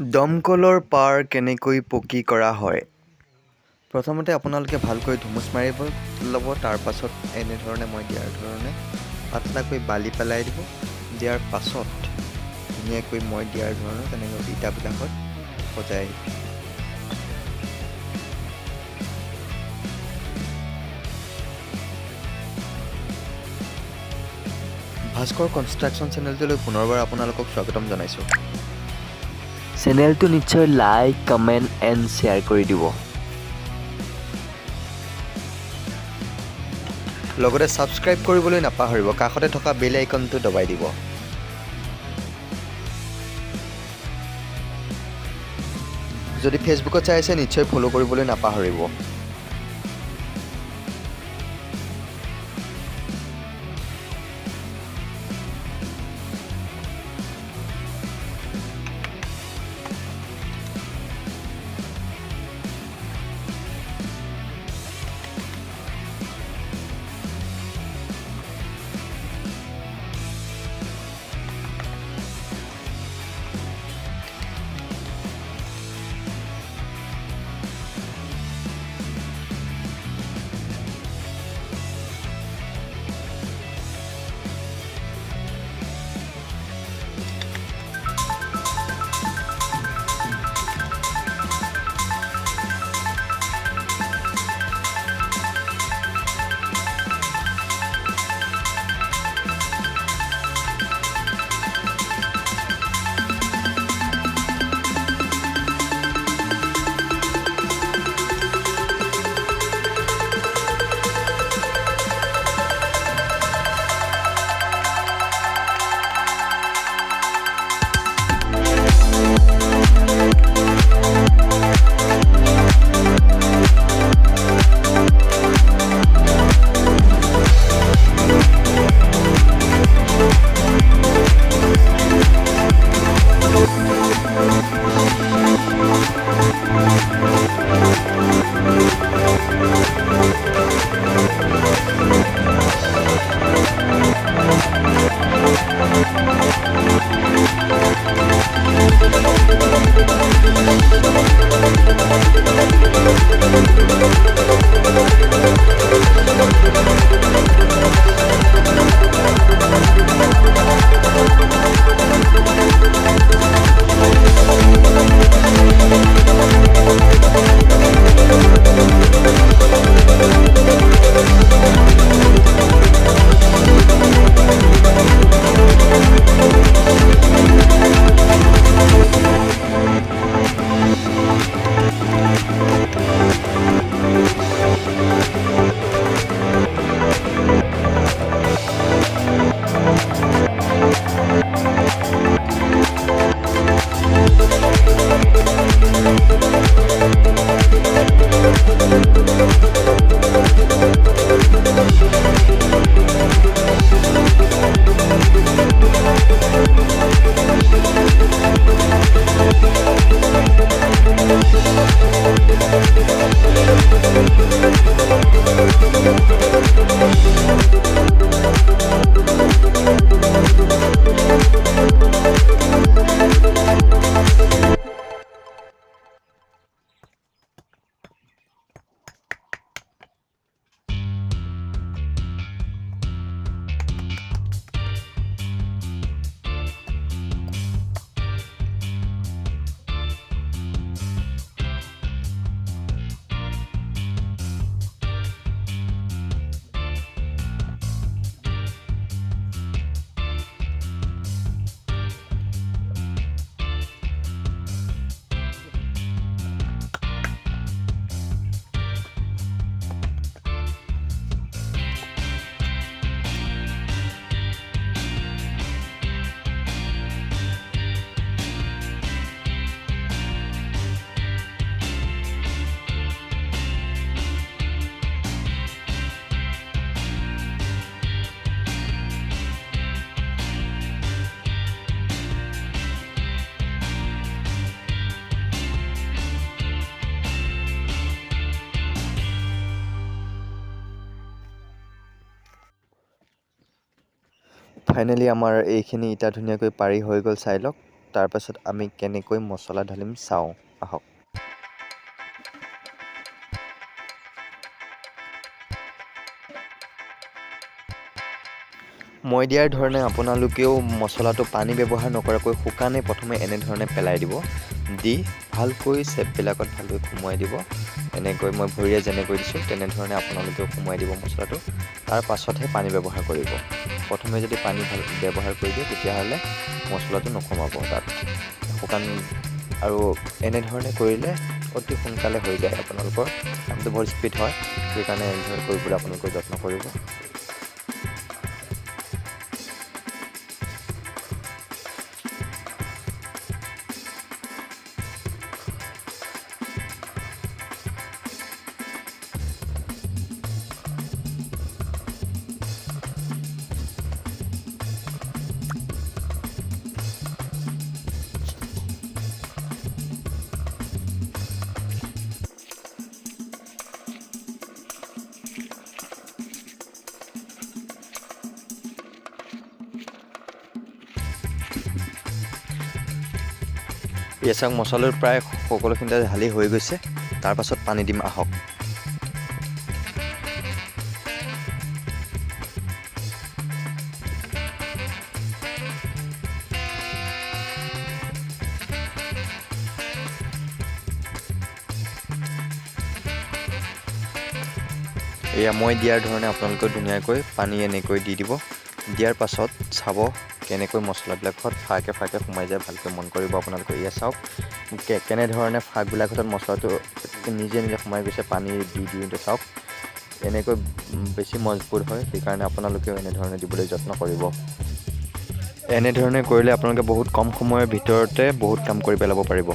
দমকলৰ পাৰ কেনেকৈ পকী কৰা হয়? প্ৰথমতে আপোনালোকে ভালকৈ ধুমুচ মাৰিব ল'ব। তাৰ পাছত এনেধৰণে মই দিয়াৰ ধৰণে পাতলাকৈ বালি পেলাই দিব। দিয়াৰ পাছত ধুনীয়াকৈ মই দিয়াৰ ধৰণে তেনেকৈ ইটাবিলাকত সজাই ভাস্কৰ কনষ্ট্ৰাকশ্যন চেনেলটোলৈ পুনৰবাৰ আপোনালোকক স্বাগতম জনাইছোঁ। চেনেলটো নিশ্চয় লাইক, কমেণ্ট এণ্ড শ্বেয়াৰ কৰি দিব। লগতে ছাবস্ক্ৰাইব কৰিবলৈ নাপাহৰিব। কাষতে থকা বেল আইকনটো দবাই দিব। যদি ফেচবুকত চাই আছে নিশ্চয় ফ'ল' কৰিবলৈ নাপাহৰিব। ফাইনেলি আমাৰ এইখিনি ইটা ধুনীয়াকৈ পাৰি হৈ গ'ল, চাই লওক। তাৰপাছত আমি কেনেকৈ মছলা ঢালিম চাওঁ আহক। মই দিয়াৰ ধৰণে আপোনালোকেও মছলাটো পানী ব্যৱহাৰ নকৰাকৈ শুকানে প্ৰথমে এনেধৰণে পেলাই দিব। দি ভালকৈ চেপবিলাকত ভালকৈ সোমোৱাই দিব। এনেকৈ মই ভৰিৰে যেনেকৈ দিছোঁ তেনেধৰণে আপোনালোকেও সোমোৱাই দিব মছলাটো। তাৰ পাছতহে পানী ব্যৱহাৰ কৰিব। প্ৰথমে যদি পানী ব্যৱহাৰ কৰি দিয়ে তেতিয়াহ'লে মছলাটো নোসোমাব তাত। শুকান আৰু এনেধৰণে কৰিলে অতি সোনকালে হৈ যায়। আপোনালোকৰ কামটো বহুত স্পীড হয়, সেইকাৰণে এনেধৰণে কৰিবলৈ আপোনালোকে যত্ন কৰিব। চাওক মছলাৰ প্ৰায় সকলোখিনিতে ঢালি হৈ গৈছে। তাৰপাছত পানী দিম আহক। এয়া মই দিয়াৰ ধৰণে আপোনালোকে ধুনীয়াকৈ পানী এনেকৈ দি দিব। দিয়াৰ পাছত চাব কেনেকৈ মছলাবিলাকত ফাকে ফাকে সোমাই যায়, ভালকৈ মন কৰিব আপোনালোকে। এয়া চাওক কেনেধৰণে ফাকবিলাকত মছলাটো নিজে নিজে সোমাই গৈছে পানী দি দিওঁতে। চাওক এনেকৈ বেছি মজবুত হয়, সেইকাৰণে আপোনালোকেও এনেধৰণে দিবলৈ যত্ন কৰিব। এনেধৰণে কৰিলে আপোনালোকে বহুত কম সময়ৰ ভিতৰতে বহুত কাম কৰি পেলাব পাৰিব।